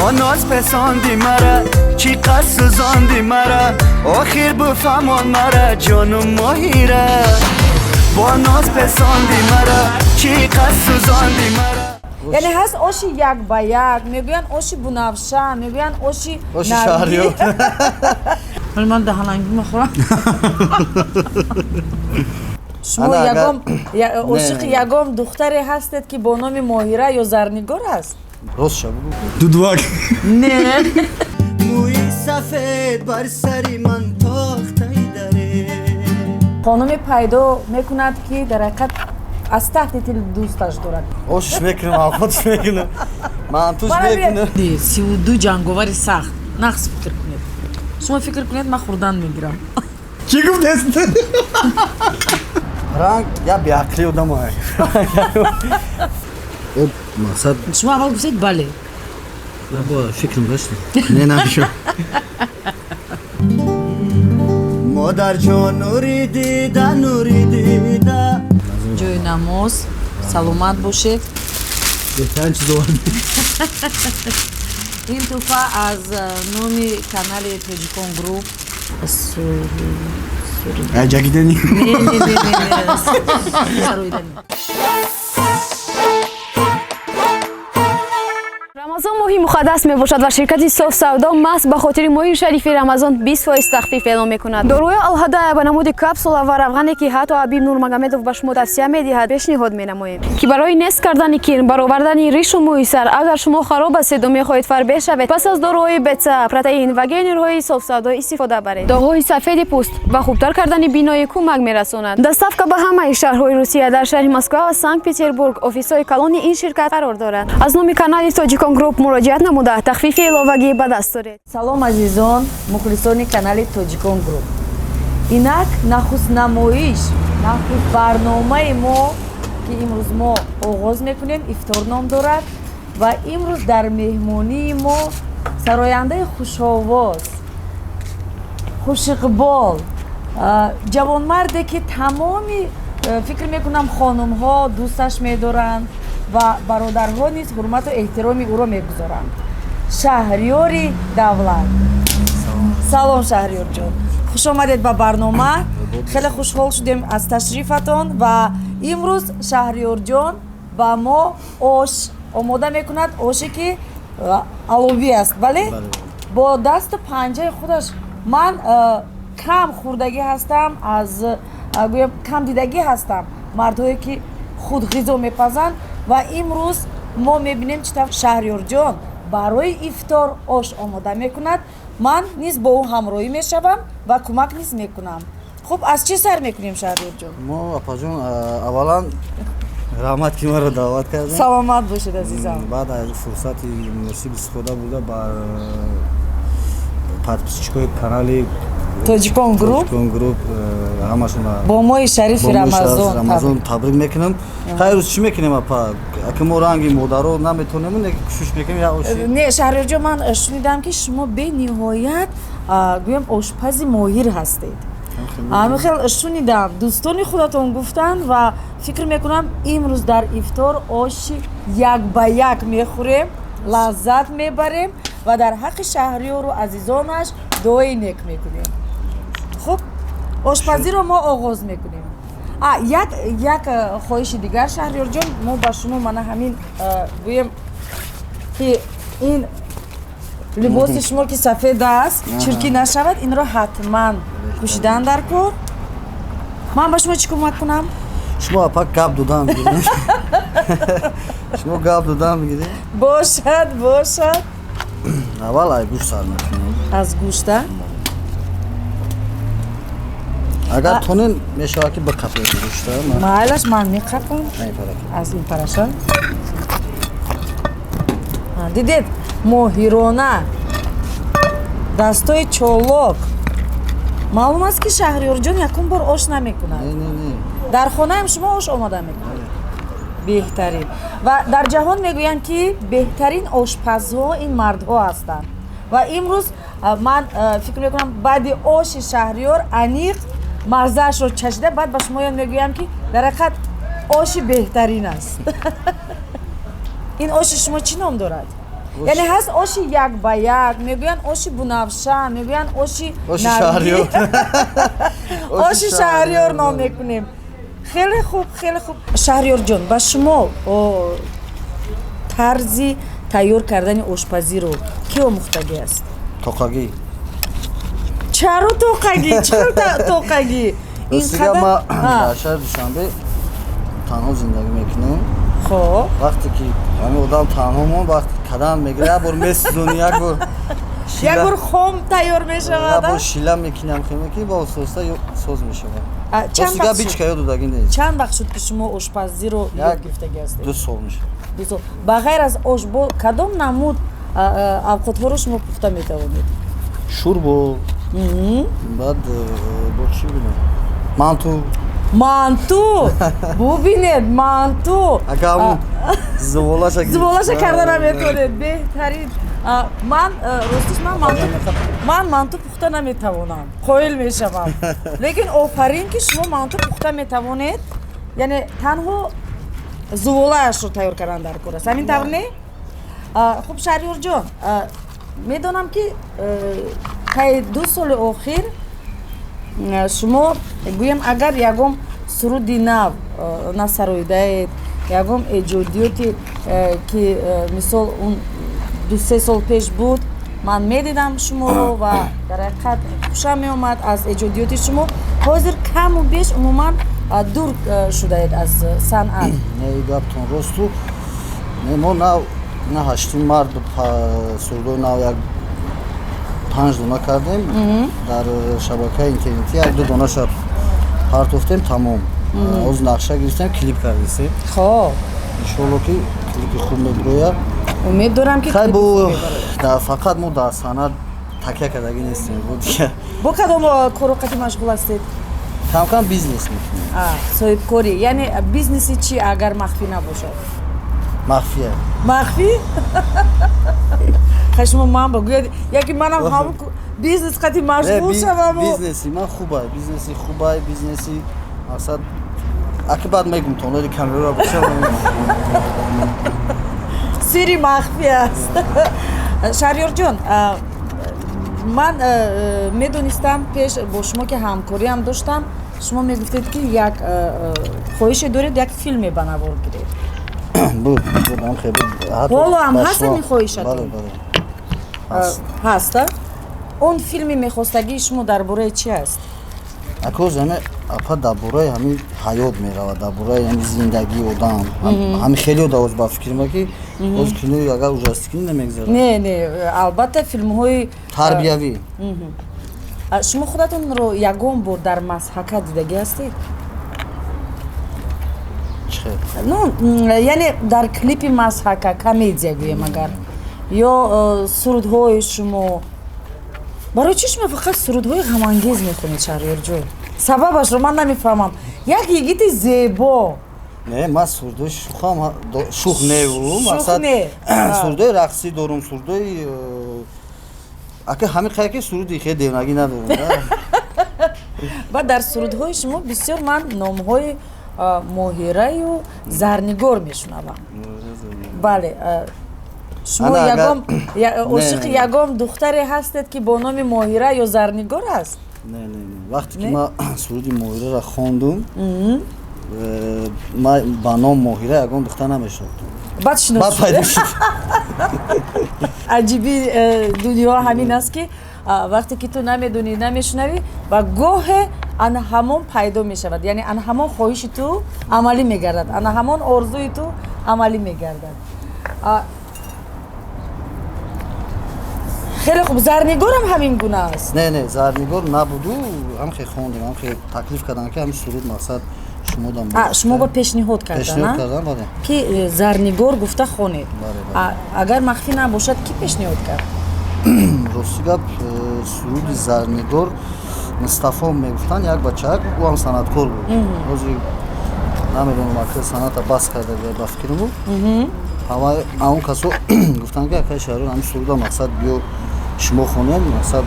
با ناز پساندی مرا چی قد سوزاندی مرا آخر بفهمان مرا جانم ماهیره با ناز پساندی مرا چی قد سوزاندی مرا. یعنی هست آشی یک با یک میگوین آشی بنفشه میگوین آشی شهریار ولی من دهنانگی میخورم شما عاشق یگام دختری هستید که با نام ماهیره یا زرنگار است؟ راست شد دودواک نه موی سفید بر سری من تاخته داره خانم پیدا میکند که در حقیقت از تحت دل دوستش دارد اوشش میکنم خودش میکنم من توش میکنم 32 جنگاور سخت نقص فکر کنید شما فکر کنید من خوردن میگیرم چی گفت است رنگ یا بیاکلی بودم وای مقصد شما اول گفتید بله با فکرم داشتم نه نمیشم مادر جان نوری دیده جای نماز سلامت باشید بهترین چیز آورد این توفه از نومی کانال توجیکون گروپ جگیدنی نه سرویدنی رمضان ماهی مقدس می باشد و شرکت صاف سودا محض به خاطر ماه شریف رمضان 20% تخفیف اعلام میکند. داروی الهدایه به نمود کپسولا و روغنی که حتی حبیب نورمگомедов به شما توصیه میدهد پیشنهاد مینماییم که برای نصف کردن کیر برآوردن ریش و موی سر اگر شما خراب است و میخواهید فربه شوید پس از داروی بتا پروتئین و گینرهای صاف سودا استفاده برید. داغ‌های سفید پوست و خوبتر کردن بینایی کمک میرساند. دستافک به همه شهرهای روسیه در شهر مسکو و سانت پترزبورگ آفیس‌های کلون این شرکت قرار دارد. از نام کانال توجیکون گروپ مراجعت نموده تخفیف علاوگی به دست دارید. سلام عزیزان مخلصان کانال توجیکون گروپ اینک نخست نمایش نخست برنامه ما که امروز ما آغاز میکنیم افطار نام دارد و امروز در مهمانی ما سراینده خوش‌آواز خوش اقبال جوانمرده که تمامی فکر میکنم خانم ها دوستش میدارند و برادرها نیز حرمت و احترامی او را میگذارند. شهریار دولت سلام شهریار جان خوش آمدید به برنامه خیلی خوشحال شدیم از تشریفتان و امروز شهریار جان با ما آش آماده میکند آشی که علوی است بله با دست و پنجه خودش من کم خوردگی هستم از کم دیدگی هستم مردهایی که خود غذا میپزند و امروز ما میبینیم چطور شهریار جان برای افطار آش آماده میکند من نیز با او همراهی میشوم و کمک نیز میکنم. خب از چی سر میکنیم شهریار جان؟ ما اپا جان اولا رحمت که ما رو دعوت کردن سلامت باشید عزیزم. بعد از فرصتی مناسب استفاده بوده بر подписчикои канали توجیکون گروپ همشون با ماه شریف رمضان تبریک میکنم. خیر روز چی میکنیم اپا اگه ما رنگی مادرو نمیتونیم نه کوشش میکنیم یا اوشی نه شهریار جان من شنیدم که شما به نهایت گویم آشپز ماهر هستید. من خیلی شنیدم دوستان خودتون گفتن و فکر میکنم امروز در افطار آش یک به یک میخوریم لذت میبریم و در حق شهریار و عزیزانش دعای نیک میکنیم. خب آشپزی رو ما آغاز میکنیم. یک خواهش دیگر شهریار جان ما با شما من همین گویم که این لباس شما که سفید است چرکی نشود این رو حتما پوشیدن در کار. من با شما چی کمک کنم؟ شما اپا گپ دادم میگیرید شما گپ دادم میگیرید باشد اول ای گوشت سر میکنیم از گوشته اگر تونین میشه که بکپید گوشته مایلش من میکپم از این پراشا دیدید ماهرانه دستای چالاک معلوم است که شهریار جان یکم بار آش نمیکند. نه در خانه هم شما آش آماده میکنید بهترین و در جهان میگویند که بهترین آشپزها این مردها هستند و امروز من فکر میکنم بعد آش شهریار انیق مزه‌اش رو چشیده بعد به شما میگویم که در حقیقت آش بهترین است. این آش شما چی نام دارد؟ яъне ҳаст оши як ба як, мегӯянд оши бунавша, мегӯянд оши оши шаҳрёр. оши шаҳрёр ном мекунем. Хеле хуб, хеле хуб. Шаҳрёрҷон, ба шумо тарзи тайёр кардани ошпазиро ки омӯхтагӣ аст? Тоқагӣ. Чаро тоқагӣ? Чаро тоқагӣ? Ростига ма дар шаҳри Душанбе танҳо зиндагӣ мекунем. Хоб. Вақте ки ҳамин одам танҳо монд, вақте қадам мегирад, як бор месӯзонӣ, як бор Як бор хом тайёр мешавад. як бор шила мекунам хемки ба ососта соз мешавад. Чанд Ростига вақт бичка шуд? ёдодагӣ нест. Чанд вақт шуд ки шумо ошпазиро ёд гирифтагӣ ҳастед? 2 сол мешавад. Ба ғайр аз ош, бо кадом намуд авқотҳоро шумо пухта метавонед? Шурбо. Баъд бо чӣ бинем? Манту. Манту! Бубинед, манту! Агар ҳамун зуволаша карда наметавонед. Беҳтарин. Ман ростиш ман манту пухта наметавонам. Қоил мешавам. Лекин офарин ки шумо манту пухта метавонед, яъне танҳо зуволаашро тайёр кардан дар кор аст. Ҳамин тавр не? Хуб Шаҳрёрҷон, медонам ки таи 2 соли охир шумо гӯям агар ягон суруди нав насароидаед, ягон эҷодиёте ки мисол он 2-3 сол пеш буд, ман медидам шуморо ва дар ҳақиқат хушам меомад аз эҷодиёти шумо. Ҳозир каму беш умуман дур шудаед аз санъат. Не гаптон росту. Не мо на 8 март сурдои нав як 5 дона кардем. Дар шабакаи интернетӣ 1-2 донаша партофтем тамом. Ҳозир нақша гирифтем, клип кардем. Хоб. Иншоалло ки клипи хуб мебирояд. Умед дорам ки хай бо фақат мо дар санъат такя кардагӣ нестем. Бо кадом кору-қати машғул ҳастед? Кам бизнес мекунем. Соҳибкорӣ, яъне бизнеси чӣ агар махфӣ набошад? Махфия. Махфӣ? Хай шумо ман бигӯяд, яки манам ҳамун бизнес қати машғул шавам. Бизнеси ман хубай, бизнеси хубай, бизнеси мақсад акибат мегум тонори камераро бошам. Сири махфӣ аст. Шаҳрёрҷон, ман медонистам пеш бо шумо ки ҳамкориам доштам, шумо мегуфтед ки як хоҳише доред, як филме ба навор гиред. Ҳоло ҳам ҳаст ҳамин хоҳишатон? Ҳаста? Он филми мехостагии шумо дар бораи чӣ аст? Акоз ҳаме апа дар бораи ҳамин ҳаёт меравад, дар бораи ҳамин зиндагии одам. Ҳамин хеле одам ба фикрма ки оз кинои агар ужастикӣ намегзарад. Не, албатта филмҳои тарбиявӣ. Шумо худатонро ягон бор дар масҳака дидагӣ ҳастед? Чхе? Ну, яъне дар клипи масҳака, комедия гӯем агар, ё сурудҳои шумо. Барои чӣ шумо фақат сурудҳои ғамангез мехонед, Шаҳрёрҷон? Сабабашро ман намефаҳмам. Як йигити зебо. Не, ман сурдои шухам шух неву. Мақсад сурдои рақсӣ дорум, сурдои ака ҳамин қайяр ки суруди хеле девнагӣ надорум. Баъд дар сурудҳои шумо бисёр ман номҳои Моҳираю Зарнигор мешунавам. Бале. Шумо ошиқи ягон духтаре ҳастед ки бо номи Моҳира ё Зарнигор аст? Не. Вақте ки ман суруди Моҳираро хондум, ман ба ном Моҳира ягон духтар намешинохтам. Баъд пайдо шуд. Аҷиби дунё ҳамин аст ки вақте ки ту намедонӣ, намешунавӣ ва гоҳе ана ҳамон пайдо мешавад. Яъне ана ҳамон хоҳиши ту амалӣ мегардад, ана ҳамон орзуи ту амалӣ мегардад. Хеле хуб, Зарнигорам ҳамин гуна аст? Не, Зарнигор набуду, ҳам хеле хондем, ҳам хеле таклиф кардан ки ҳамин суруд мақсад шумо дам. Шумо ба пешниҳод кардан, бале. Ки Зарнигор гуфта хонед. Агар махфӣ набошад, ки пешниҳод кард? Рости гап суруди Зарнигор Мустафо мегуфтан, як бачак, ӯ ҳам санъаткор буд. Ҳозир намедонам ака санъата бас карда ба фикрм буд. Ҳамон касо гуфтанд ки акаи Шаҳрёр ҳамин суруда мақсад биё шумо хонед, мақсад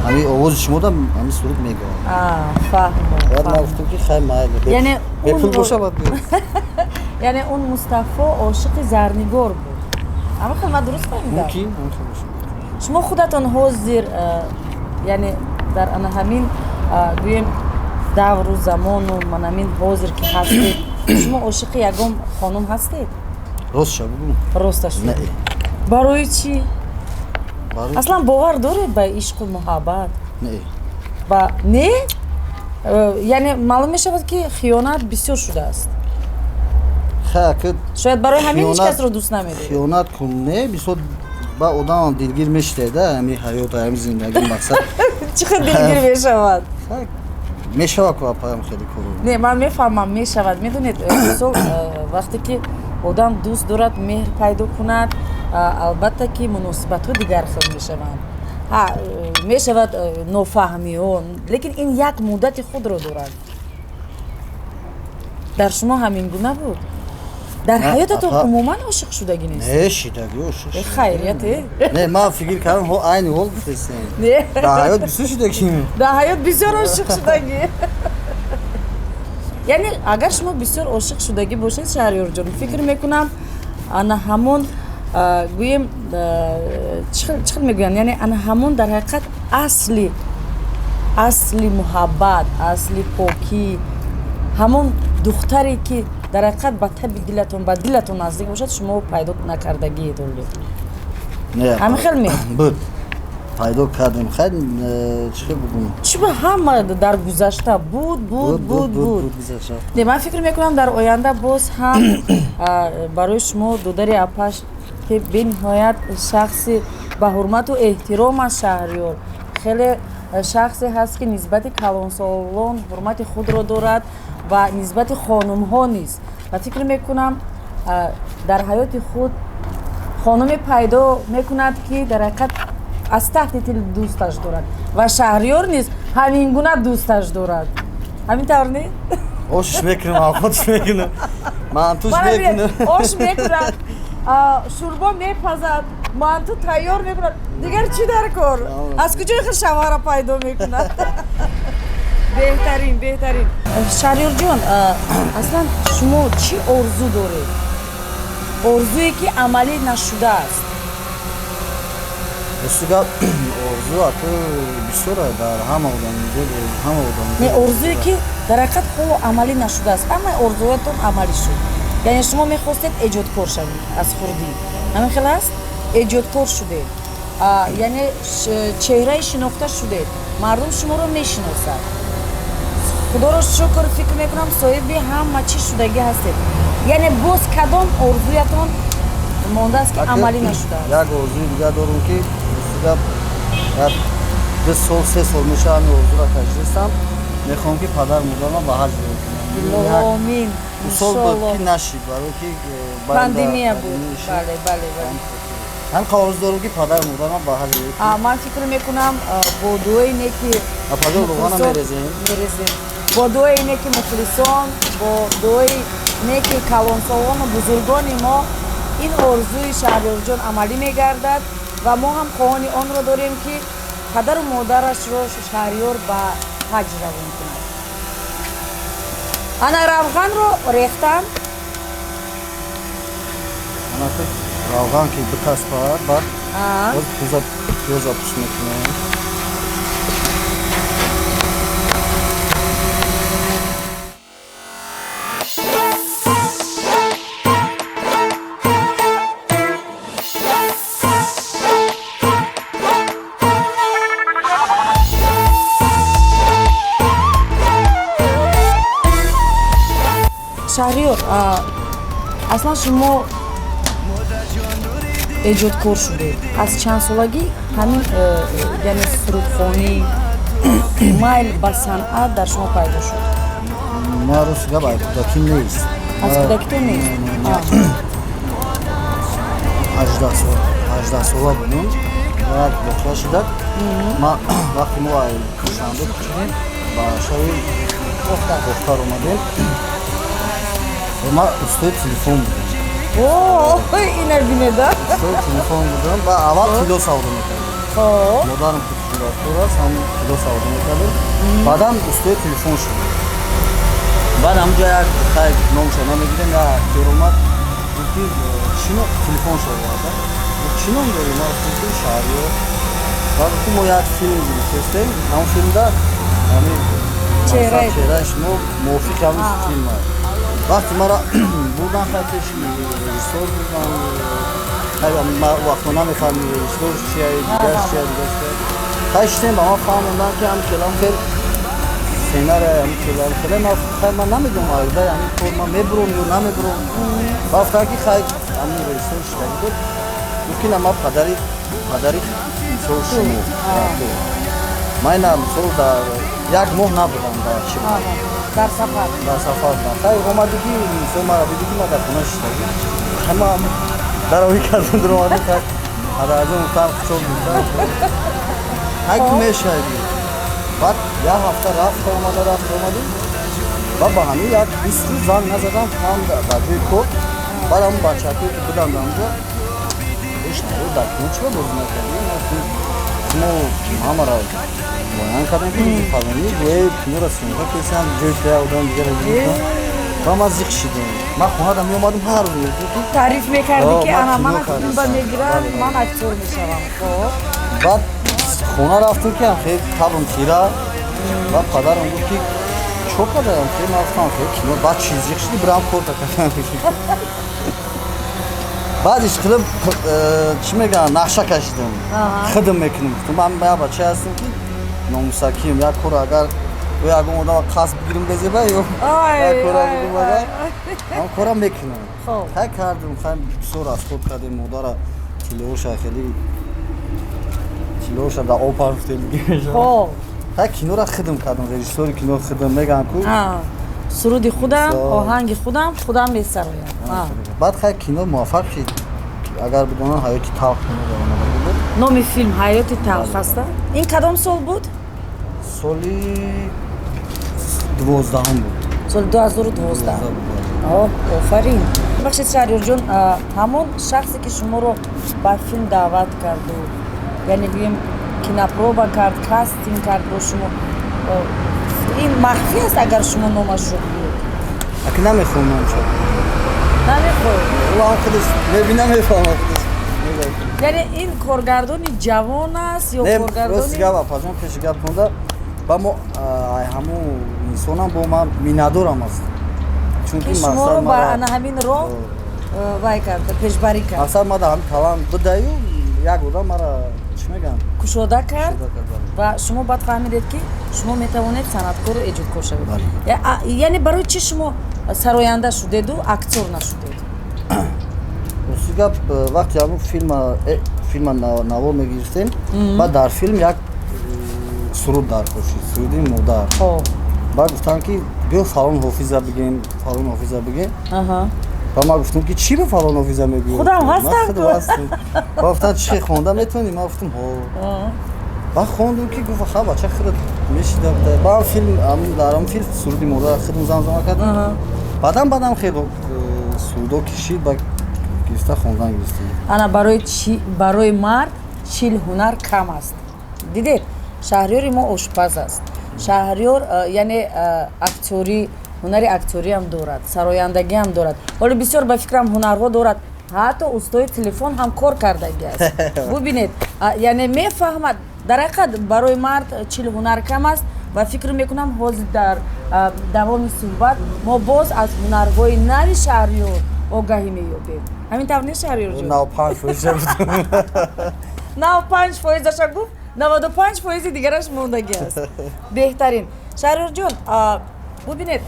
ҳамин овози шумо дам ҳамин суруд мегавад. Баъд ман гуфтам ки хай майли. Бепул боша бад биё. Яъне он Мустафо ошиқи Зарнигор буд. ама хел ма дуруст фаҳмидам. мумкин боша. Шумо худатон ҳозир яъне дар ана ҳамин гӯем давру замону манамин ҳозир ки ҳастед шумо ошиқи ягон хонум ҳастед? Ростша бигӯ. Росташ Не. барои чӣ? Барои аслан бовар доред ба ишқу муҳаббат? не. ба не? Яъне маълум мешавад ки хиёнат бисёр шудааст. Хай ки Шояд барои ҳамин ҳеҷ хиёнат- касро дӯст намедоред. хиёнат кун не бисёр ба одамам дилгир мешавад ҳамин ҳаёт ҳамин зиндагӣ мақсад. Чӣ хел дилгир мешавад? Хай мешавад ки апаям хеле кору. Не, ман мефаҳмам мешавад. Медонед мисол вақте ки одам дӯст дорад меҳр пайдо кунад албатта ки муносибатҳо дигар хел мешаванд. Мешавад нофаҳмиҳо, лекин ин як муддати худро дорад. Дар шумо ҳамин гуна буд? Дар ҳаётатон умуман ошиқ шудагӣ нест? Не шидагӣ ошиқ. Хайрияте? Не ман фикр кардам ҳо айни ҳол гуфтесен. Не. Дар ҳаёт бисёр шидагӣ. дар ҳаёт бисёр ошиқ шудагӣ. яъне агар шумо бисёр ошиқ шудагӣ бошед шаҳриёрҷон фикр мекунам ана ҳамон гӯем чӣ хел мегӯянд яъне ана ҳамон дар ҳақиқат асли муҳаббат асли покӣ ҳамон духтаре ки дар ҳақиқат ба таби дилатон ба дилатон наздик бошад шумо пайдо накардагиед оле Не. ҳамин хел ме буд. Пайдо кардем. Хай чӣ хел бугум? чӣ ба ҳама дар гузашта буд гузашта. Не, ман фикр мекунам дар оянда боз ҳам барои шумо додари апаш ки бениҳоят шахси ба ҳурмату эҳтиромаш шаҳриёр хеле шахсе ҳаст ки нисбати калонсолон ҳурмати худро дорад ва нисбати хонумҳо низ ва фикр мекунам дар ҳаёти худ хонуме пайдо мекунад ки дар ҳақиқат аз таҳти тил дӯсташ дорад ва шаҳриёр низ ҳамин гуна дӯсташ дорад ҳамин тавр не? Ош мекунам, авхош мекунам. Мантуш мекунам. ош мекунад шӯрбо мепазад манту тайёр мекунад дигар чӣ дар кор аз куҷои хел шавара пайдо мекунад беҳтарин шаҳриёрҷон аслан шумо чӣ орзу доред орзуе ки амалӣ нашудааст Ростигап орзу ака бисёр дар ҳама одам ҳама одам. не орзуе ки дар ҳақиқат ҳоло амалӣ нашудааст ҳамаи орзуятон амалӣ шуд яъне шумо мехостед эҷодкор шавед аз хурдӣ ҳамин хел аст эҷодкор шудед яъне чеҳраи шинохта шудед мардум шуморо мешиносад худоро шукр фикр мекунам соҳиби ҳама чӣ шудагӣ ҳастед яъне боз кадом орзуятон мондааст ки амалӣ нашудааст Як орзуи дигар дорам ки ростигап як 2 сол 3 сол меша ҳамин орзуро таҷрисам мехоҳам ки падар модарам ба ҳаҷ бирам. амин Сол буд иншоллоҳ ки нашид барои ки пандемия буд бале ҳам қавоз дорам ки падар модарам ба ҳаҷ бирам. ман фикр мекунам бо дуои неки Падар рӯғана мерезем. бо дуои неки мухлисон бо дуои неки калонсолону бузургони мо ин орзуи шаҳриёрҷон амалӣ мегардад ва мо ҳам хоҳони онро дорем ки падару модарашро шаҳриёр ба ҳаҷ равон кунад ана равғанро рехтан Анака равған ки бикаспад баъд боз пиёза пуш мекунем. шаҳриёр аслан шумо эҷодкор шудед аз чанд солагӣ ҳамин яъне сурудхонӣ майл ба санъат дар шумо пайдо шуд Ман ростигап аз кӯдакӣ нест. аз кӯдакитон нест 18 сола будем як бохша шидак ман вақти мо шанбе кучидем ба шави духтар омадем ман устои телефон будем ина бинеда устои телефон будем ва аввал кило савдо мекардем модарам фотографтор аст ҳам кило савдо мекардем баъдам устои телефон шудем баъд ҳамҷо як номшона мегирем як актер омад гуфти чино телефон шавада чино дорем ма филм шаҳриё вақти мо як филм дидем ҳам филмда ҳамин чеҳраи шумо мувофиқ ҳамин филм аст вақти мара бурдан хатеш режиссёр бурдан вақто намефаҳмид режиссёр чияи дигаш чия хай шидем ба ман фаҳмондан ки ҳам келам фел сценария ҳамин келам феле ман намедонам айда ҳамин кор ман мебурам ё намебурам вақтан ки хай ҳамин режиссёр шидаги буд мумкин ама падари мисол шумо майна мисол дар як моҳ набудам дар шумо дар сафар будам хай омадиги мисол мара бидиги ма дар хона шидаги ҳама дарои кардам дар омади хай адаазон утам хушол будам хай ки мешаиди баъд як ҳафта рафт омада ва ба ҳамин як 20 рӯз занг назадам ман дар ҷои кор баъд ҳамн бачакое ки будам дар онҷо ишнаро дар кино чиро бозӣ накардем шумо ҳамаро боян кардем ки фалони гӯе киноро сёнка кесам ҷои тая одам дигара ва ман зиқ шидам ман хонада меомадам ҳар рӯз таъриф мекардӣ ки ана ман филмба мегирам ман актёр мешавам баъд хона рафтем ки хеле табм хира ва падарам гуфт ки чо кадаам хеле ман гуфтам хеле кино баъд чӣ зиқ шидӣ бирам кор кардам баъд ишқилиб чӣ мегӯям нақша кашидам хидм мекунам гуфтам ман як бача ҳастам ки номусакием як кор агар ягон одама қасд бигирим безеба ё як кора бигирим агар ҳам кора мекунам хай кардам хай бисёр расход кардем модара тилеоша хеле тилеоша дар об ҳафтем бигирем хай кинора хидм кардам режиссёри кино хидм мегӯям ку суруди худам оҳанги худам месароям баъд хай кино муваффақ шид агар бидонам ҳаёти талх кино буд номи филм ҳаёти талх аста ин кадом сол буд соли 12 буд соли 2012 офарин бахшед шаҳриёрҷон ҳамон шахсе ки шуморо ба филм даъват карду яъне гӯем кинопроба кард кастинг кард бо шумо ин махфӣ аст агар шумо номашро биёд аки намехонам чо намехоҳед ва худаш мебинам мефаҳмам яъне ин коргардони ҷавон аст ё коргардони гава пажон пеши гап монда ба мо ҳамун инсонам бо ман миннатдорам аст чунки шуморо ба ана ҳамин роҳ вай карда пешбарӣ кард мақсад ма дар ҳамин талант бидаю як одам мара чӣ мегӯям кушода кард ва шумо баъд фаҳмидед ки шумо метавонед санъаткору эҷодкор шавед яъне барои чӣ шумо сароянда шудеду актёр нашудед рости гап вақти ҳамун филма наво мегирифтем баъд дар филм як суруд дархошид суруди модар баъд гуфтам ки биё фалон ҳофиза бигем ва ман гуфтам ки чӣ ба фалон ҳофиза мегӯям худам ҳастам ва гуфтам чӣ хонда метавонӣ ман гуфтам ҳо ва хондам ки гуфт ха бача худат мешида ба филм дар ҳамин филм суруди модар худам замзама кардам баъдам хеле сурудо кишид ба гирифта хондан гирифтем ана барои мард чил ҳунар кам аст дидед шаҳриёри мо ошпаз аст шаҳриёр яъне актёрӣ ҳунари актёриам дорад сарояндагиам дорад ҳоло бисёр ба фикрам ҳунарҳо дорад ҳатто устои телефон ҳам кор кардаги аст бубинед яъне мефаҳмад дар ҳақиқат барои мард чил ҳунар кам аст ва фикр мекунам ҳозир дар давоми суҳбат мо боз аз ҳунарҳои нави шаҳриёр огаҳӣ меёбем ҳамин тавр нест шаҳриёрҷон 95%-аша гуфт 95% дигараш мондагӣ аст беҳтарин шаҳриёрҷон бубинед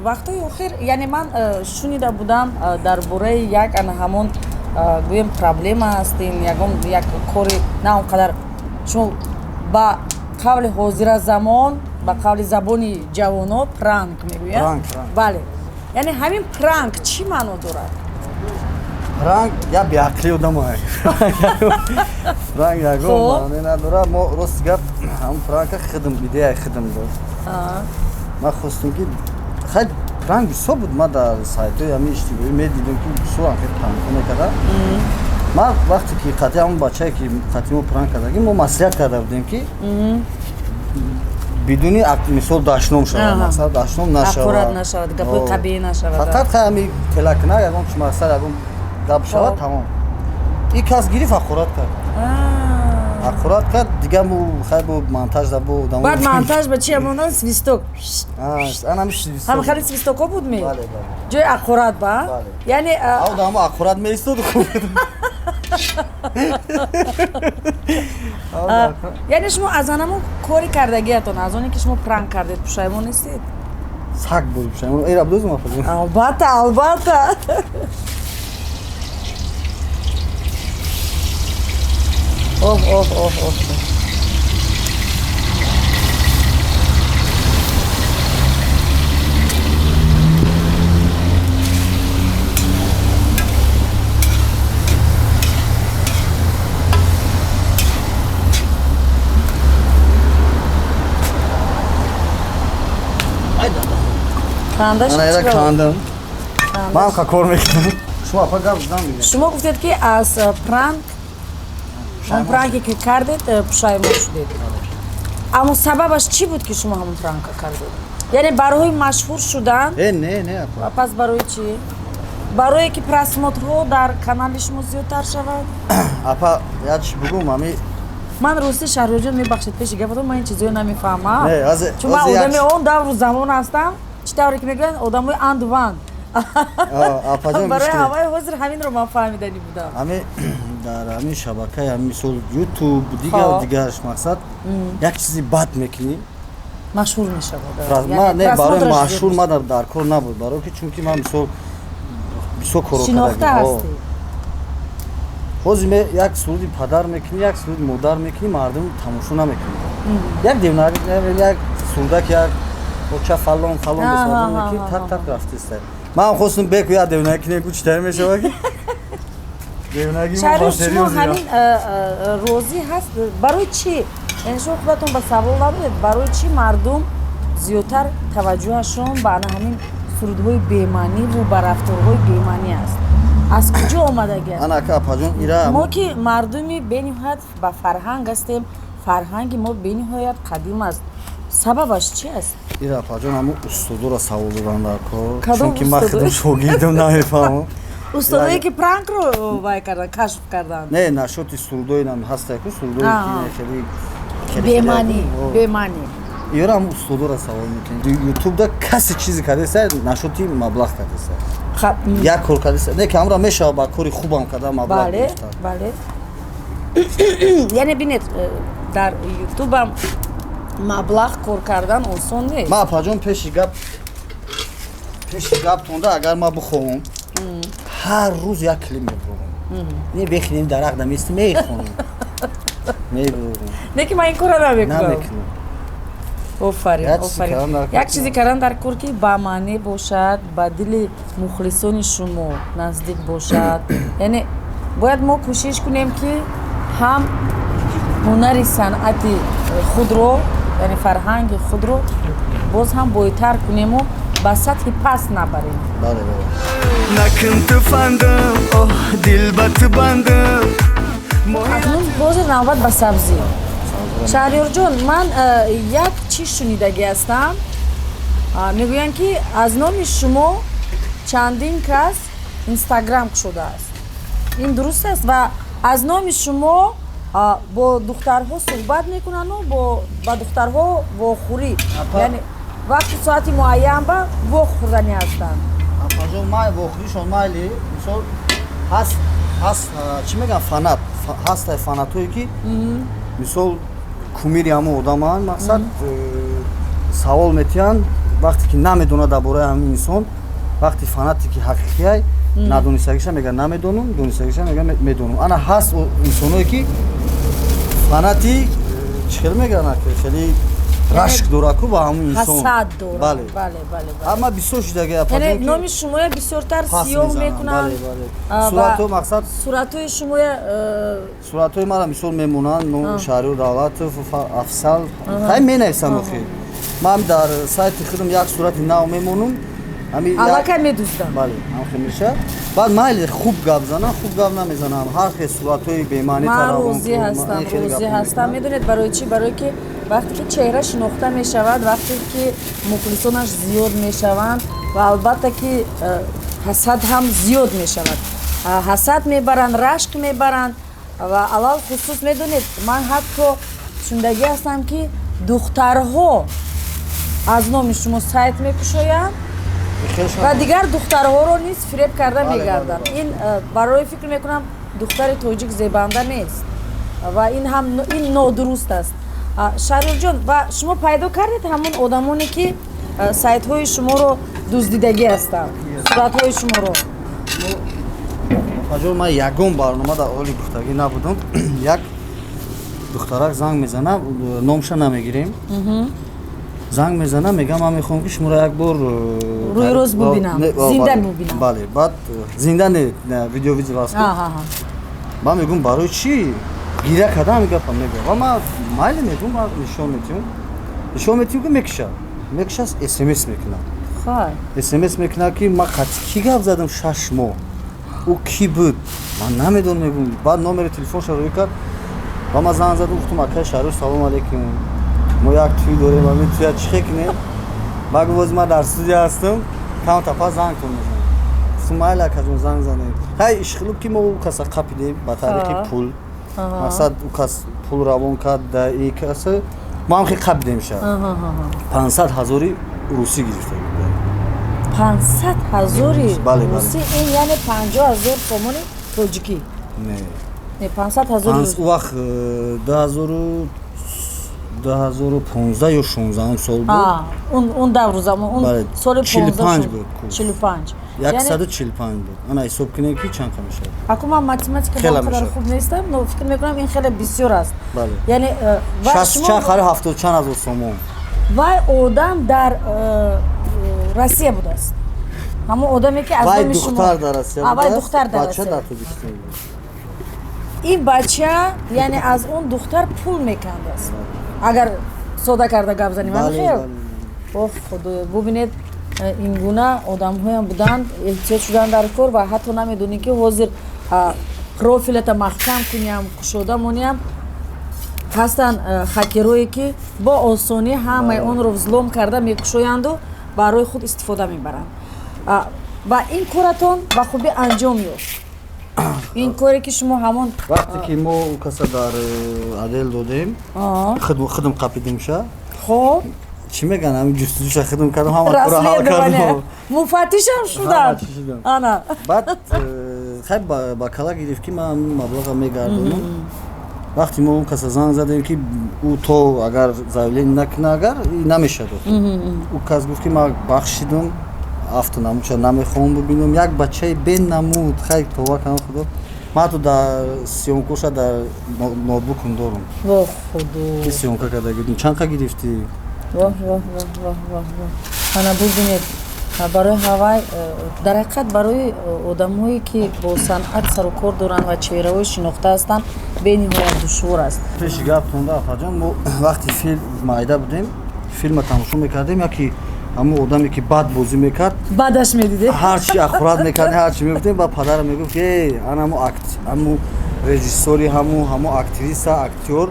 вақтҳои охир яъне ман шунида будам дар бораи як ана ҳамон гӯем проблема ҳастин як кори на он қадар шумо ба қавли ҳозира замон ба қавли забони ҷавоно пранк мегӯянд бале яъне ҳамин пранк чӣ маъно дорад пранк я беақли одам пранк ягон маъне надорад мо рости гап ҳамн пранка хидм идеяи хидм дошт ман хостам ки хай пранк бисёр буд ма дар сайтҳои ҳамин иҷтимоӣ медидам ки бисёр хеле пранкҳо мекардам ман вақте ки қатъи ҳамн бачае ки қатъи мо пранк кардагим мо маслиҳат карда будем ки бидуни мисол дашном шавад мақсад дашном нашавад гапҳои қабеҳ нашавад фақат хай ҳамин телакна ягон чӣ мақсад ягон гап шавад тамом. И кас гирифт аккурат кард. Аккурат кард, дигар бу хай бу монтаж да бу дамо. баъд монтаж ба чи амонан свисток Ана миш свисток. ҳам хали свистоко буд ме Бале, бале. ҷои аккурат ба Бале. яъне Ав дамо аккурат меистод хуб. яъне шумо аз анаму кори кардагиатон аз оне ки шумо пранк кардед пушаймон нестед Сак буд шамон. Эра блузма фазин. албатта албатта оҳ кандаш Ана эра кандам. Ман ха кор мекунам. Шумо апа гап зам мегӯям. шумо гуфтед ки аз пранк он пранке ки кардед пушаймон шудед аммо сабабаш чӣ буд ки шумо ҳамон пранка кардед яъне барои машҳур шудан Не апа. пас барои чӣ барое ки просмотрҳо дар канали шумо зиёдтар шавад Апа, я чӣ бугум ами ман рости шаҳриёрҷон мебахшед пеши гапатон ман ин чизоё намефаҳмам Не, аз- чун ман аз як- одами он давру замон ҳастам чӣ тавре ки мегӯянд одамои андван апаҷон барои гӯштед. ҳаваи ҳозир ҳаминро ман фаҳмидани будам ами дар ҳамин шабакаи ҳамин мисол ютуб дигараш мақсад як чизи бад мекунӣ машҳур мешавад ман не барои просмотраш машҳур зиёд ман дар кор набуд барои ки чунки ман мисол бисёр коро шинохта ҳастӣ ҳозир як суруди падар мекунӣ як суруди модар мекунӣ мардум тамошо намекунӣ як девнак як сурдак як боча фалон бисодон мекунӣ так рафтиста ман хостум беку як девнаки неку читар мешавад ки девнаки шаҳриёр шумо ҳамин розӣ ҳаст барои чӣ яъне шумо худатон ба савол надодед барои чӣ мардум зиёдтар таваҷҷӯҳашон ба ана ҳамин сурудҳои бемаъниву ба рафторҳои бемаънӣ аст аз куҷо омадаги аст анака апаҷон ира мо ки мардуми бениҳоят ба фарҳанг ҳастем фарҳанги мо бениҳоят қадим аст сабабаш чӣ аст ира апаҷон ҳамун устодора савол додан дар кор Кадом чунки ман устодор? худам шогирдам намефаҳмам устодое ки пранкро вай кардан кашф кардан не нашоти сурудои нам ҳастае ку сурудои хели бемаънӣ иёрам устодора савол мекунӣ ютубда касе чизе кардеса нашоти маблағ кардеса як кор кардеса не ки ҳамра мешавад ба кори хубам кардан маблағ бале гирифтан бале яъне бинед дар ютубам маблағ кор кардан осон нест ман апаҷон пеши гап тонда агар ман бихоҳам ҳар рӯз як клип мебурам не бехинем дарахт намести мехонем мебурам не ки ман ин кора намекунам намекунам офарин Як чизи кардан дар як чизе кардан дар кор ки ба маъне бошад ба дили мухлисони шумо наздик бошад яъне бояд мо кӯшиш кунем ки ҳам ҳунари санъати худро яъне фарҳанги худро боз ҳам бойтар кунему ба сатҳи паст набарем бале бале Накин туфандым, ох, дил ба ту бандым. акнун ҳозир навбат ба сабзӣ шаҳриёрҷон ман як чиз шунидагӣ ҳастам мегӯянд ки аз номи шумо чандин кас инстаграм кушодааст ин дуруст аст ва аз номи шумо бо духтарҳо суҳбат мекунану ба духтарҳо вохӯрӣ яъне вақти соати муайян ба вох хӯрданӣ ҳастанд апаҷон май вохӯришон майли мисол ҳаст чӣ мегӯям фанат ҳастае фанатҳое ки мисол кумири ҳамон одаманд мақсад савол метиҳанд вақте ки намедонад дар бораи ҳамин инсон вақти фанате ки ҳақиқияй надонистагиша мегӯяд намедонам донистагиша мегӯяд медонам ана ҳаст инсоное ки фанати чӣ хел мегӯянд хеле рашк дораку ба ҳамун инсон ҳасад дорад бале бале бале ама бисёр шидаги яъне номи шумоя бисёртар сиёҳ мекунанд суратҳо мақсад суратҳои шумоя суратҳои мара мисол мемонанд шаҳриёр давлатов афсал хай менависам охир ман дар сайти худам як сурати нав мемонам аллакай медӯздам бале ҳамхемиша баъд майли хуб гап занам хуб гап намезанам ҳар хел суратҳои бемаъни ман розӣ ҳастам медонед барои чӣ барое ки вақте ки чеҳра шинохта мешавад вақте ки мухлисонаш зиёд мешаванд ва албатта ки ҳасад ҳам зиёд мешавад ҳасад мебаранд, рашк мебаранд ва алал хусус медонед ман ҳатто шундагӣ ҳастам ки духтарҳо аз номи шумо сайт мекушоянд ва дигар духтарҳоро низ фиреб карда мегарданд. Ин барои фикр мекунам духтари тоҷик зебанда нест ва ин нодуруст аст. Шаҳрёрҷон, ва шумо пайдо кардед ҳамон одамоне ки сайтҳои шуморо дуздидагӣ ҳастанд, суратҳои шуморо? аҷол ман ягон барнома дар ҳоли гуфтагӣ набудам. Як духтарак занг мезанам, номша намегирем. Занг мезанам, мегам ман мехоҳам ки шуморо як бор рӯи рӯз бубинам, зинда бубинам. Бале, баъд зинда не видеовизиваст. Ман мегӯм барои чӣ? Гиря кардан мегапам мегӯям. Ва ман майли мегӯм, ман нишон метиҳам ки мекушад смс мекунад. смс мекунад ки ман қатъи кӣ гап задам 6 моҳ. ӯ кӣ буд? Ман намедонам мегӯм. Баъд номери телефоншро рӯй кард. ва ман занг задам, гуфтам акаи Шаҳрёр салом алейкум. Мо як тӯй дорем, ва метӯя чӣ хекунем? Ба гуфт ман дар студия ҳастам, камтапа зангтон мезанем. Гуфтам майли акаҷон занг занем. Ҳай ишқилиб ки мо ӯ каса қапидем ба тариқи пул. Мақсад ӯ кас пул равон кард да и каса мо ҳам хел қапидем ша. 500,000 русӣ гирифта. 500,000 русӣ? Ин яъне 50,000 сомони тоҷикӣ? Не, 500,000 русӣ. ӯ вақт 2015 ё 16 сол буд. Он давру замон, он соли 45 буд. 45. 145 буд. Ана ҳисоб кунем ки чанд ка мешавад. Аку ман математика қадар хуб нестам, но фикр мекунам ин хеле бисёр аст. Бале. Яъне 60 чанд хари 70 чанд ҳазор сомон. Вай одам дар Россия будааст. Ҳамон одаме ки аз номи шумо. Вай духтар дар Россия будааст. Вай духтар дар Бача Россия. дар Тоҷикистон буд. Ин бача яъне аз он духтар пул мекандааст. Агар сода карда гап занем, хел. Ох худоё, бубинед ин гуна одамҳоям буданд, эҳтиёҷ шуданд дар кор ва ҳатто намедонем ки ҳозир профилата маҳкам куням, кушода моням. Ҳастанд хакерое ки бо осонӣ ҳамаи онро взлом карда мекушоянду барои худ истифода мебаранд. Ва ин коратон ба хубӣ анҷом ёфт. Ин коре ки шумо ҳамон вақте ки мо ӯ каса дар адел додем, хидм қапидем ша. Хоб чӣ меган ҳамин ҷустуҷӯша хидм кардам, ҳама кора ҳал кардам. муфаттишам шудам. Ана. Баъд хай ба кала гирифт ки ман маблаға мегардонам. Вақте мо каса занг задем ки ӯ то агар заявление накуна агар намешад. ӯ кас гуфт ки ман бахшидам автонамуча намехоҳам бубинам. Як бачаи бенамуд, хай товба кардам худо. Ман ҳатто дар сиёмкоша дар ноутбукам дорам. Вох худо. Ки сиёмка карда гирифтем. Чанд ка гирифтӣ? Вох. Ана бубинед, барои ҳавай дар ҳақиқат барои одамҳое ки бо санъат сару кор доранд ва чеҳраҳои шинохта ҳастанд бениҳоят душвор аст. Пеши гаптонда афаҷон, мо вақти филм майда будем, филма тамошо мекардем, яки ҳамон одаме ки бад бозӣ мекард, бадаш медиде? ҳарчи ахурат мекардем, ҳарчи мегуфтем, ба падарам мегуфт, ана ҳамон режиссёри, ҳамон актриса, актёр,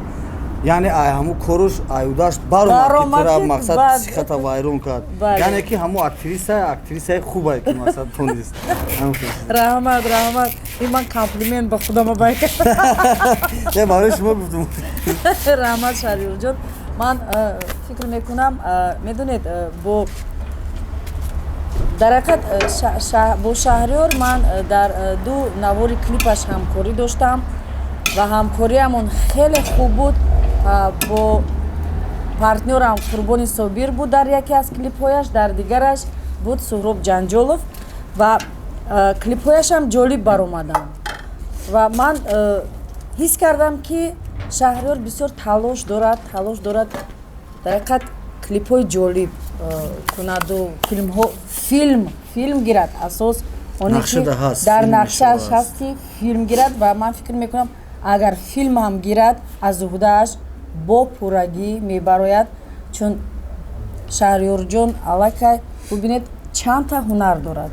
яъне ҳамон коруш аюдаш баромад, мақсад сихата вайрон кард. Яъне ки ҳамон актрисаи хубае ки мақсад тонест. Раҳмат. Ин ман комплимент ба худама байкардам. барои шумо гуфтам. Раҳмат Шаҳрёрҷон. Ман фикр мекунам, медонед, бо дар ҳақиқат бо Шаҳрёр ман дар 2 навори клипаш ҳамкорӣ доштам ва ҳамкориамон хеле хуб буд. Бо партнёрам Қурбони Собир буд дар яке аз клипҳояш, дар дигараш буд Суҳроб Ҷанҷолов ва клипҳояшам ҷолиб баромаданд. Ва ман ҳис кардам ки Шаҳрёр бисёр талош дорад, дар ҳақиқат клипҳои ҷолиб кунаду филм гирад, асос оне ки дар нақшааш ҳаст ки филм гирад ва ман фикр мекунам агар филм ҳам гирад аз уҳдааш бо пуррагӣ мебарояд, чун Шаҳрёрҷон аллакай бубинед чандта ҳунар дорад.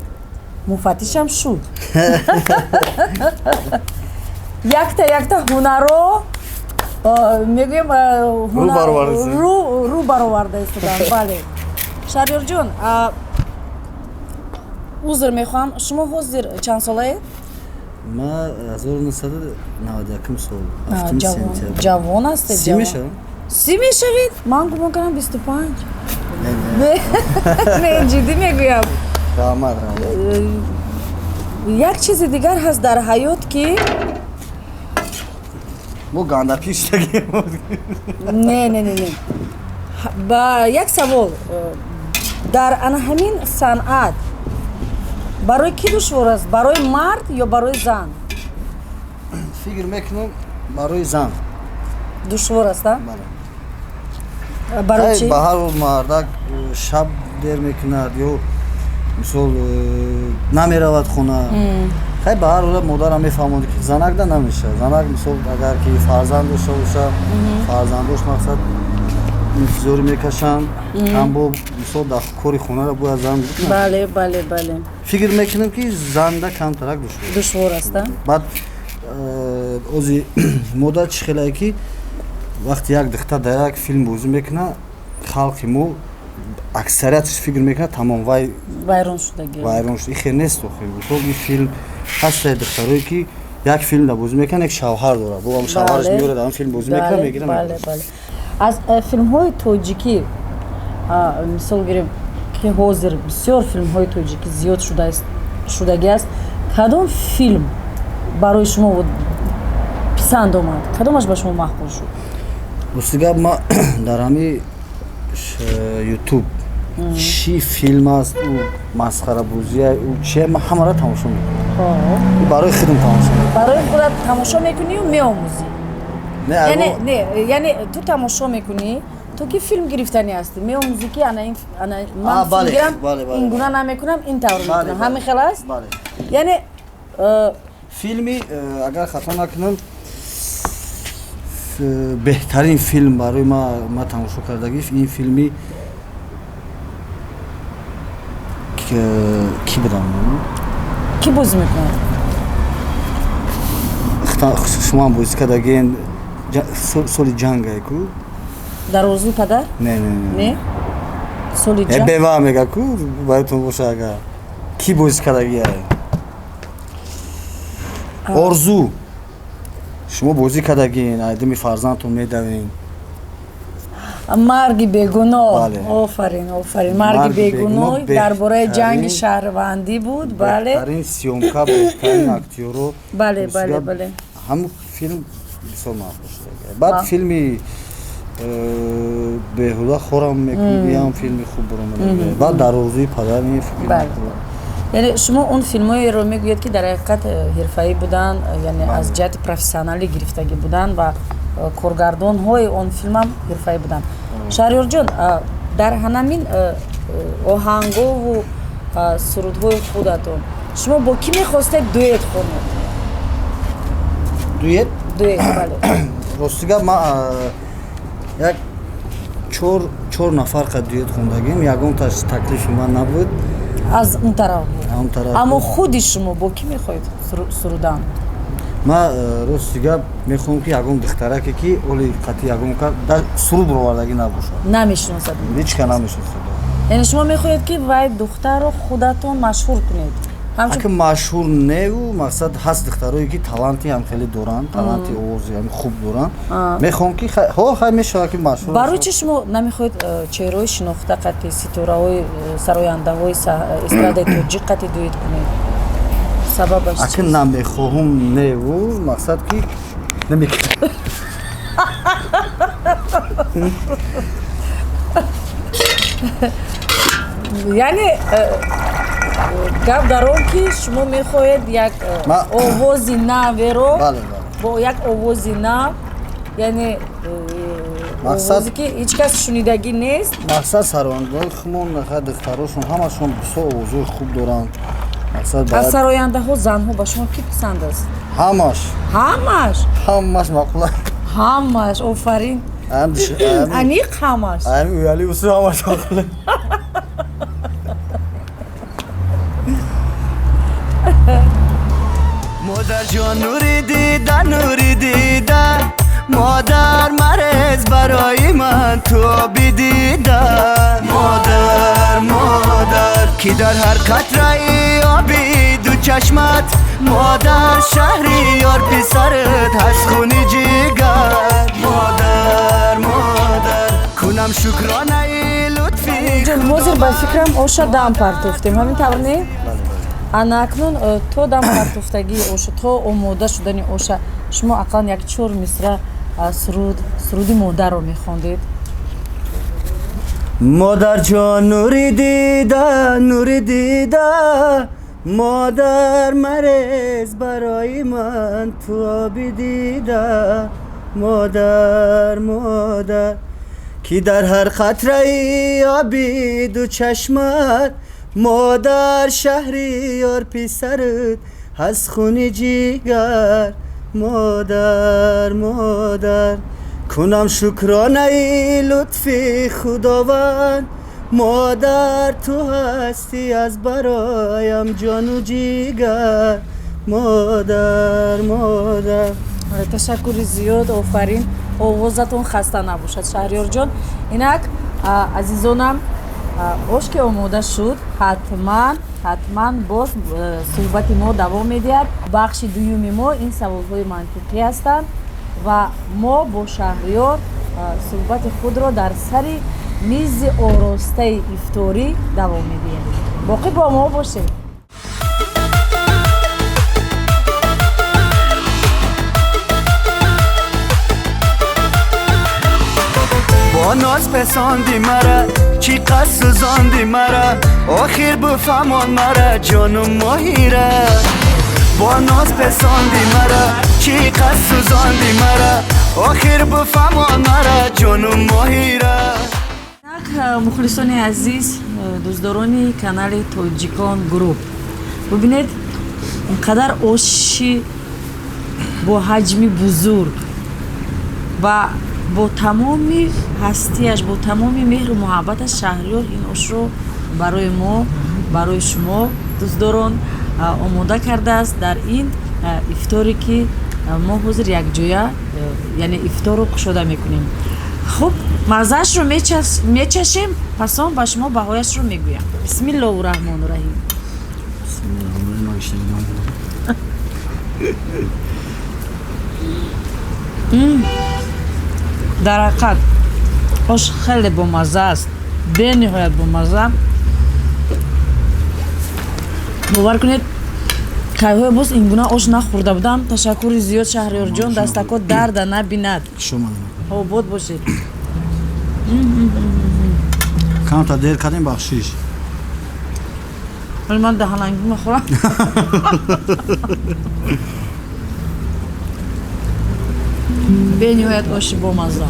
Муфаттишам шуд. Якта ҳунаро мегӯем рӯ бароварда истодам. Бале. Шаҳрёрҷон, узр мехоҳам, шумо ҳозир чанд солаед? ما 1991 سال هفتم سنتیابر جوان است. سی میشم؟ سی میشوید؟ من گمان کنم 25. نه نه جدی میگویم. رحمت یک چیز دیگر هست در حیات که ما گاندا پیش تگیم نه با یک سوال در همین صنعت برای کی دشوار است؟ برای مرد یا برای زن؟ فکر میکنم برای زن دشوار است. بله. برای چی؟ به هر حال مردک شب دیر میکند یا مثال نمیرود خونه خیلی به هر حال مادرم میفهمد که زنک ده نمیشه. زنک مثال اگر که فرزند داشته باشه فرزندش مقصد انتظار میکشن هم با مثال در کاری خونه را باید زن بکنه. بله فکر میکنم که زن ده کمترک دشوار است. بعد اوزی مادر چی خیلی که وقتی یک دختر در یک فیلم بازی میکنه خلقی مو اکثریتش فکر میکنه تمام ویران شده. ویران شده. خیلی نیست خیلی این فیلم هست دخترایی که یک فیلم بازی میکنه یک شوهر داره با هم شوهرش میاره در اون فیلم بازی میکنه میگیره. بله از فیلم های توجیکی مثال گیریم که حاضر بسیار فیلم های توجیکی زیاد شدگی است. کدام فیلم برای شما پسند آمد؟ کدامش به شما مقبول شد؟ راستی ما در همین یوتیوب چی فیلم است او مسخره بازیه او چه ما همه را تماشا میکنم. برای خودم تماشا میکنم. برای خودت تماشا میکنی و میآموزی؟ نه یعنی تو تماشا میکنی تو که فیلم گرفتنی هستی میآموزی که من فیلم گیرم این گونه نمیکنم این طور میکنم همین خلاص. یعنی فیلمی اگر خطا نکنم بهترین فیلم برای ما تماشا کردگی این فیلمی که کی بدم کی بازی میکنه؟ شما هم بازی کردگین سال جنگ کو در روزی پدر؟ نه سال جنگ بیوه میگه کو باید باشه اگر کی بازی کردگی آرزو شما بازی کردگین آدمی فرزندتون میدوین مرگ بیگناه. آفرین مرگ بیگناه درباره جنگ شهروندی بود. بله بهترین سیومکا بهترین اکتیورو. بله هم فیلم بسیار محبوب شده. بعد فیلمی بهوده خورم میکنی هم فیلمی خوب برام میگه. بعد در روزی پدر می فیلم یعنی شما اون فیلم‌های رو میگوید که در حقیقت حرفه‌ای بودن یعنی از جهت پروفسیونالی گرفتگی بودن و کارگردان‌های اون فیلم هم حرفه‌ای بودن. شهریار جان در همین آهنگ‌ها و سرودهای خودتون شما با کی می‌خواستید دوئت کنید؟ دوئت بله. راستیگه ما یک چهار نفر دوئت خوندگیم. یگان تکلیف من نبود از اون طرف بود. اما خود شما با کی میخواید سرودن؟ ما راستیگه میخوام که یگان دختره که اولی قطعی یگان که سرود رو وردگی نباشه. نمیشناسد؟ هیچ که نمیشناسد. یعنی شما میخواید که وای دختر رو خودتون مشهور کنید؟ اگه مشهور نه و مقصد هست دخترایی که تالنتی هم خیلی دارن تالنتی آوازی هم خوب دارن میخوام که خیلی میشه که مشهور. برای چی شما نمیخواید چهره‌های شناخته قطعی ستاره‌های سراینده‌های استراده توجیه قطعی دوید کنید؟ سببش چیست؟ اگه نمیخواهم نه و مقصد که نمیخواهم. یعنی گپ در اون که شما میخواید یک آوازی نوی رو با یک آوازی نو یعنی آوازی که هیچ کس شنیدگی نیست. مقصد سراینده خمون نخواه دختراشون همشون بسیار آوازی خوب دارن. از سراینده ها زن ها با شما کی پسند است؟ همش مقبوله. همش آفرین انیق همش اویالی بسیار همش مقبوله. مادر جان نوری دیده مادر مرز برای من تو بدیده مادر که در هر قطره آبی دو چشمت مادر شهری یار پسرت هست خونی جگر مادر کنم شکرانه ای لطفی جون ҳозир ба фикрам оша дам партофтем ҳамин тавр не анакнун то дам партофтагии оша то омода шудани оша шумо ақаллан як 4 мисра суруди модарро мехондед مادر جان نوری دیده مادر مرز برای من تو آبی دیده مادر کی در هر خطره آبی دو چشمت مادر شهری یار پسرت از خونی جیگر مادر کنم شکرانه ای لطفی خداوند مادر تو هستی از برایم جان و جیگر مادر ташаккури зиёд офарин овозатон хаста набошад шаҳриёрҷон инак азизонам ош ки омода шуд ҳатман боз суҳбати мо давом медиҳад бахши дуюми мо ин саволҳои мантиқӣ ҳастанд ва мо бо шаҳриёр суҳбати худро дар сари мизи оростаи ифторӣ давом медиҳем боқӣ бо мо бошед با ناز پساندی مرا چی قد سوزاندی مرا آخر بفهمان مرا جانم ماهیره با ناز پساندی مرا چی قد سوزاندی مرا آخر بفهمان مرا جانم ماهیره мухлисони азиз дӯстдорони канали тоҷикон групп бубинед инқадар оши бо ҳаҷми бузург ва бо тамоми ҳастияш бо тамоми меҳру муҳаббаташ шаҳриёр ин ошро барои мо барои шумо дӯстдорон омода кардааст дар ин ифторе ки мо ҳозир якҷоя яъне ифторро кушода мекунем хуб маззаашро мечашем пасон ба шумо баҳояшро мегӯям бисмиллоҳу раҳмону раҳим дар ҳақиқат ош хеле бомазза аст бениҳоят бомазза бовар кунед кайҳоя боз ин гуна ош нахӯрда будам ташаккури зиёд шаҳриёрҷон дастако дарда набинад обод бошед камта дер кардем бахшиш вале ман даҳанангӣ мехӯрам бениҳоят оши бомазза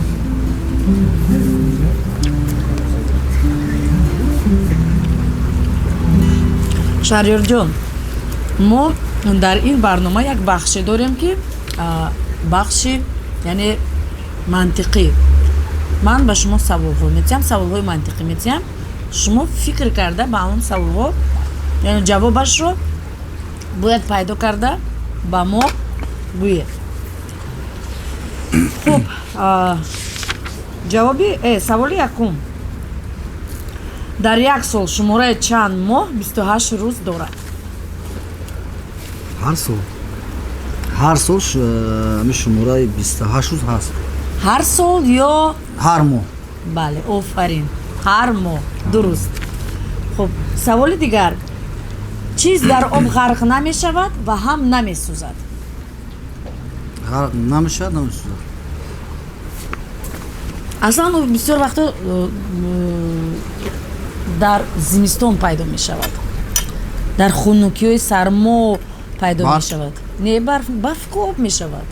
шаҳриёрҷон мо дар ин барнома як бахше дорем ки бахши яъне мантиқӣ ман ба шумо саволҳо метиҳам саволҳои мантиқӣ метиҳам шумо фикр карда ба он саволҳо яъне ҷавобашро бояд пайдо карда ба мо гӯед хуб ҷавоби саволи якум дар як сол шумораи чанд моҳ 28 рӯз дорад ҳар сол шумораи 28 рӯз ҳаст ҳар сол ё ҳар моҳ бале офарин ҳар моҳ дуруст хуб саволи дигар чиз дар об ғарқ намешавад ва ҳам намесӯзад ғарқ намешавад намесӯзад аслан бисёр вақто дар зимистон пайдо мешавад дар хунукиҳои сармо пайдо мешавад не барф об мешавад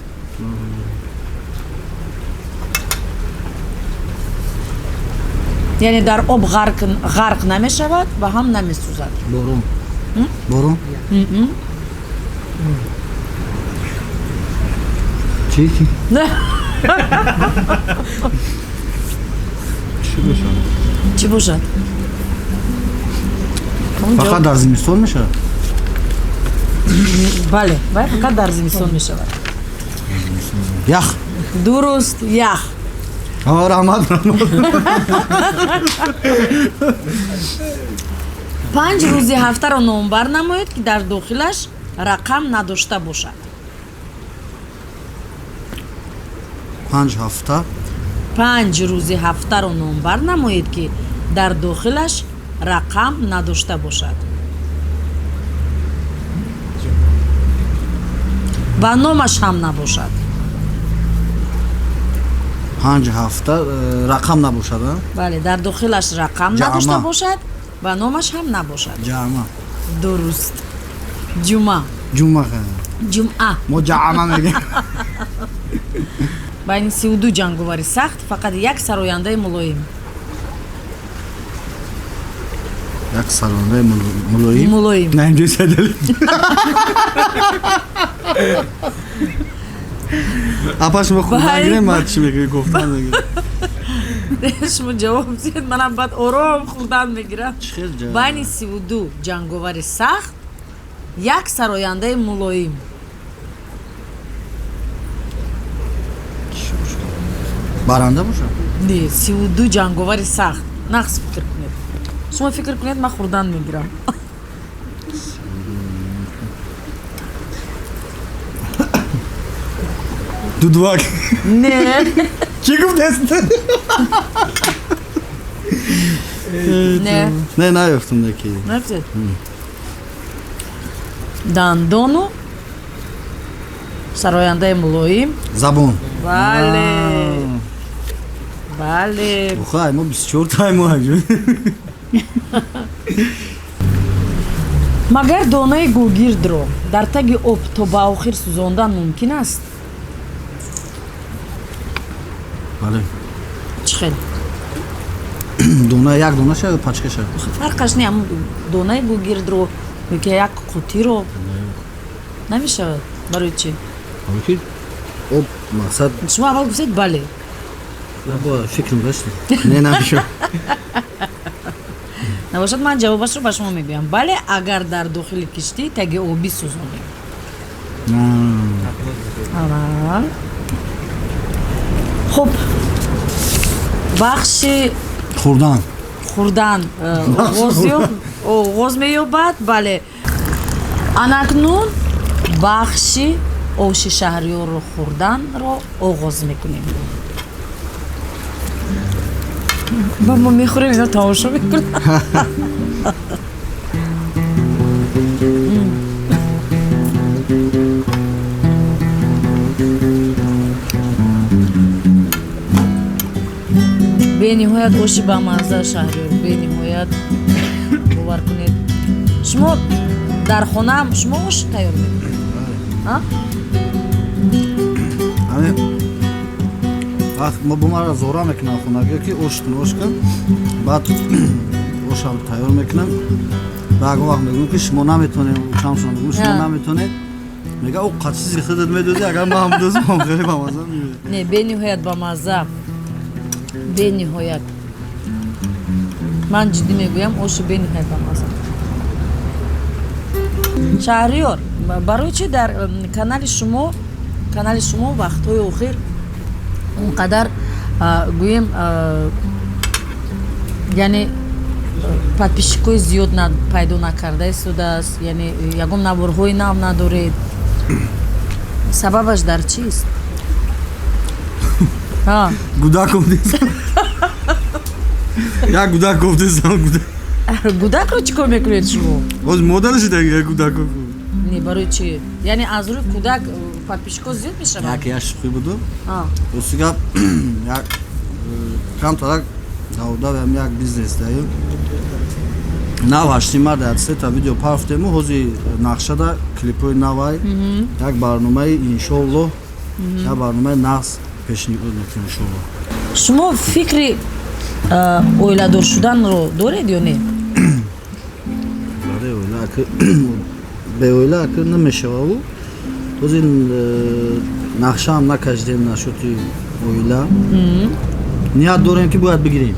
яъне дар об ғарқ намешавад ва ҳам намесӯзад борон чӣ бошад фақат дар зимистон мешавад бале фақат дар зимистон мешавад ях дуруст ях раҳмат 5 рӯзи ҳафтаро номбар намоед ки дар дохилаш рақам надошта бошад. 5 ҳафта 5 рӯзи ҳафтаро номбар намоед ки дар дохилаш рақам надошта бошад ва номаш ҳам набошад. 5 ҳафта рақам набошад. бале, дар дохилаш рақам Ҷама. надошта бошад ва номаш ҳам набошад. ҷама дуруст. ҷума. ҷума ҷумъа. мо ҷама мегӯем. байни 32 ҷанговари сахт, фақат як сарояндаи мулоим. як сарояндаи мулоим. Мулоим. На инҷои садали. Апа шумо худ нагирем, ман чӣ мегӯи гуфтан мегирем. шумо ҷавоб диҳед, манам баъд ором хурдан мегирам. Чӣ хел ҷавоб? байни 32 ҷанговари сахт, як сарояндаи мулоим. баранда бошад. Не, 32 ҷанговари сахт. нақс фикр кунед. шумо фикр кунед, ман хурдан мегирам. дудвак. не Чӣ гуфтест? не Не, наёфтам неки. нафтед. дандону сарояндаи мулоим. Забон. бале бале Охай, мо 24 таймо ҳаҷо. магар донаи гӯгирдро дар таги об то ба охир сӯзондан мумкин аст? Бале. чӣ хел? Дона як дона шад, пачка шад. фарқаш не, ҳамун донаи гӯгирдро ёки як қутиро намешавад? барои чӣ? Ҳолки об мақсад шумо аввал гуфтед бале. бо фикрам дашти. Не намешад. набошад, ман ҷавобашро ба шумо мегӯям. бале, агар дар дохили киштӣ таги обӣ сӯзонем. аввал хуб, бахши Хурдан. хурдан оғоз меёбад. бале, анакнун бахши оши шаҳриёрро хурданро оғоз мекунем. ба мо мехӯрем, ино тамошо мекунем. бениҳоят оши бамазза шаҳриёр, бениҳоят бовар кунед. шумо дар хонаам шумо ош тайёр мекунед? Ами вақт мо бо мара зора мекунам хонагӣ ки оштун ошка, баъд ошам тайёр мекунам. Ба ягон вақт мегӯям ки шумо наметонем, чамшон мегӯям шумо наметонед. Мега о қачизи худат медозӣ, агар ман медозам хеле бамазза мебинед. Не, бениҳоят бамазза. бениҳоят. ман ҷиддӣ мегӯям, оши бениҳоят бамазза. шаҳриёр, барои чи дар канали шумо вақтҳои охир он қадар гӯем яъне подписчикои зиёд пайдо накарда истодааст, яъне ягон наворҳои нав надоред. сабабаш дар чист? Гудак гуфтесам. Як гудак гуфтесам. гудакро чӣ кор мекунед шумо? Оз модар шуда як гудак. Не, барои чӣ? яъне аз рӯи кӯдак подписчико зиёд мешавад? Як яшқи буду. Рости гап як камтарак давдавам як бизнес даём. Нав ҳаштим марда ҳадсета видео пафтему ҳози нақшада клипои навай як барномаи иншоаллоҳ як барномаи нағз пешниҳод мекунем иншоаллоҳ. шумо фикри оиладор шуданро доред ё не? бе оила акр намешававу ҳози нақшаам накашидем нашоти оила. ният дорем ки бояд бигирем.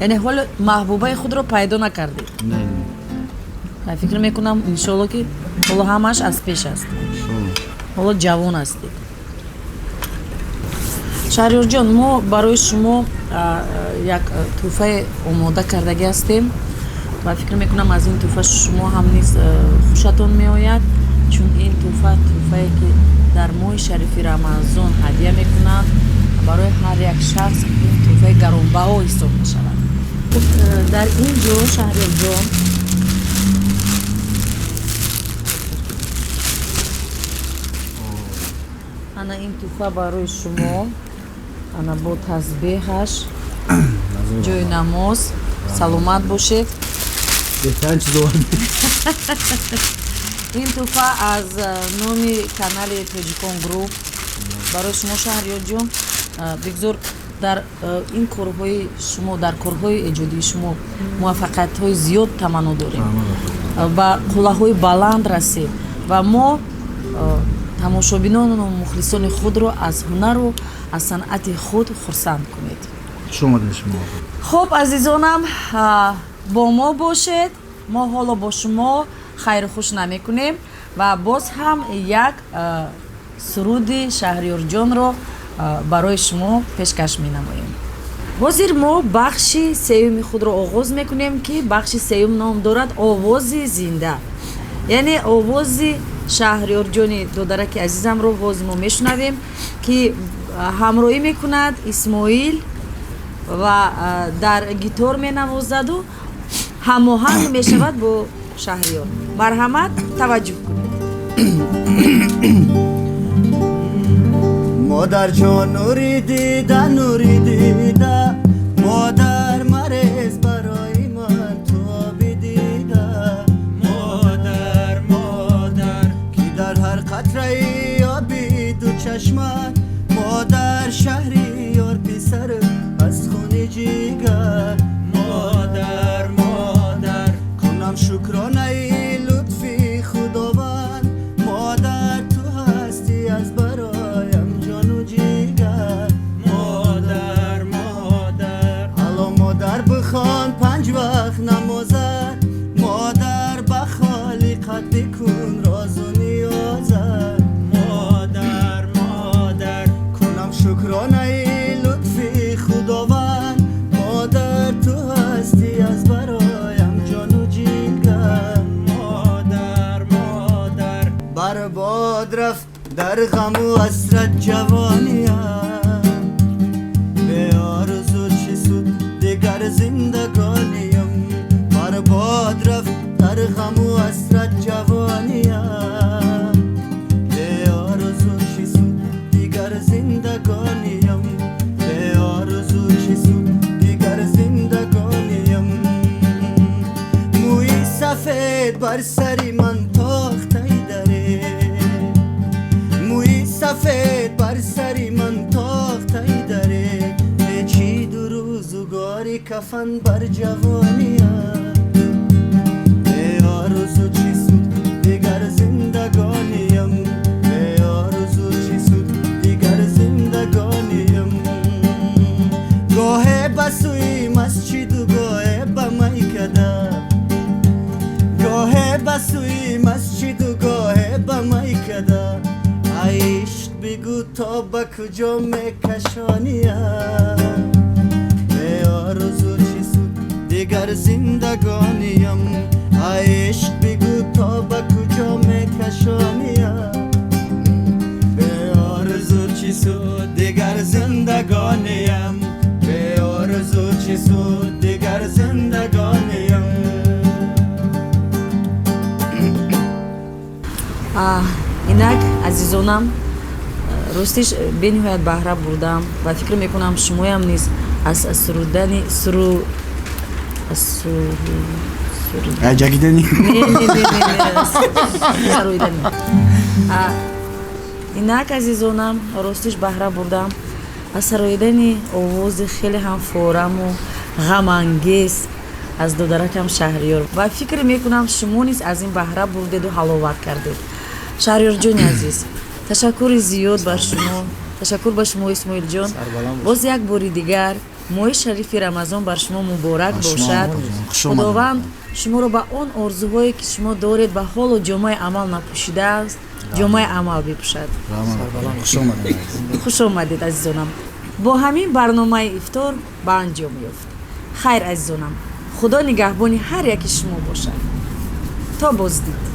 яъне ҳоло маҳбубаи худро пайдо накардед? Не. фикр мекунам иншоалло ки ҳоло ҳамаш аз пеш аст. ҳоло ҷавон ҳастед. шаҳриёрҷон, мо барои шумо як тӯҳфаи омода кардагӣ ҳастем ва фикр мекунам аз ин тӯҳфа шумо ҳам низ хушатон меояд, чун ин тӯҳфае ки дар моҳи шарифи рамазон ҳадия мекунанд барои ҳар як шахс ин тӯҳфаи гаронбаҳо ҳисоб мешавад. дар ин ҷо Шаҳриёрҷон ана ин тӯҳфа барои шумо, ана бо тазбеҳаш, ҷои намоз, саломат бошед. ин тӯҳфа аз номи канали Тоҷикон Груп барои шумо Шаҳриёрҷон. бигзор дар ин корҳои шумо, дар корҳои эҷодии шумо муваффақиятҳои зиёд таманно дорем, ба қуллаҳои баланд расем ва мо тамошобинону мухлисони худро аз ҳунару аз санъати худ хурсанд кунед. шумо хуб азизонам, бо мо бошед, мо ҳоло бо шумо хайру хуш намекунем ва боз ҳам як суруди Шаҳриёрҷонро барои шумо пешкаш менамоем. ҳозир мо бахши сеюми худро оғоз мекунем ки бахши сеюм ном дорад овози зинда, яъне овози Шаҳриёрҷони додараки азизамро ҳозир мо мешунавем ки ҳамроҳӣ мекунад Исмоил ва дар гитор менавозаду ҳамоҳанг мешавад бо Шаҳриёр. марҳамат, таваҷҷӯҳ кунед. модар ҷон нури дида модар марез барои ман тоби дида модар ки дар ҳар қатраи оби ду чашмат модар Шаҳриёр писар аз хуни ҷигар модар кунам шукронаи лутфи худованд модар ту ҳастӣ аз бароям ҷону ҷигар модар алло модар бихон панҷ вақт намозад модар ба холиқат бикун розу ниёзад модар кунам шукронаи лутфи худованд модар ту ҳастӣ аз бароям ҷону ҷигар модар барбод рафт дар ғаму асрат ҷавониям беорзу чӣ суд дигар зиндагоним барбод рафт дар ғаму асрат ҷавониям беорзу чӣ суд дигар зиндагоним беорзу чӣ суд дигар зиндагоним мӯи сафед бар сари ман тохтаи даре мӯи сафед бар сари ман тохтаи даре печиду рӯзугори кафан бар ҷавониям беорзу чӣ суд дигар зиндагоним беорзу чӣ суд дигар зиндагоним гоҳе ба сӯи масҷиду гоҳе ба майкада гоҳе ба сӯи масҷиду гоҳе ба майкада ишқ бигӯ то ба куҷо мекашониям беорзу чӣ суд дигар зиндагоним ишқ бигӯ то ба куҷо мекашониям беорзу чӣ суд дигар зиндагоним беорзу чӣ суд дигар зиндагоним. инак азизонам, ростиш бениҳоят баҳра бурдам ва фикр мекунам шумоям низ аз сурудани инак азизонам, ростиш баҳра бурдам аз сароидани овози хеле ҳам фораму ғамангез аз додаракам Шаҳриёр ва фикр мекунам шумо низ аз ин баҳра бурдеду ҳаловат кардед. Шаҳриёрҷони азиз, ташаккури зиёд бар шумо, ташаккур ба шумо Исмоилҷон. боз як бори дигар моҳи шарифи Рамазон бар шумо муборак бошад. худованд шуморо ба он орзуҳое ки шумо доред ба ҳоло ҷомаи амал напӯшидааст, ҷомаи амал бипӯшад. хуш омадед азизонам. бо ҳамин барномаи ифтор ба анҷом ёфт. хайр азизонам, худо нигаҳбони ҳар яки шумо бошад. то боздид.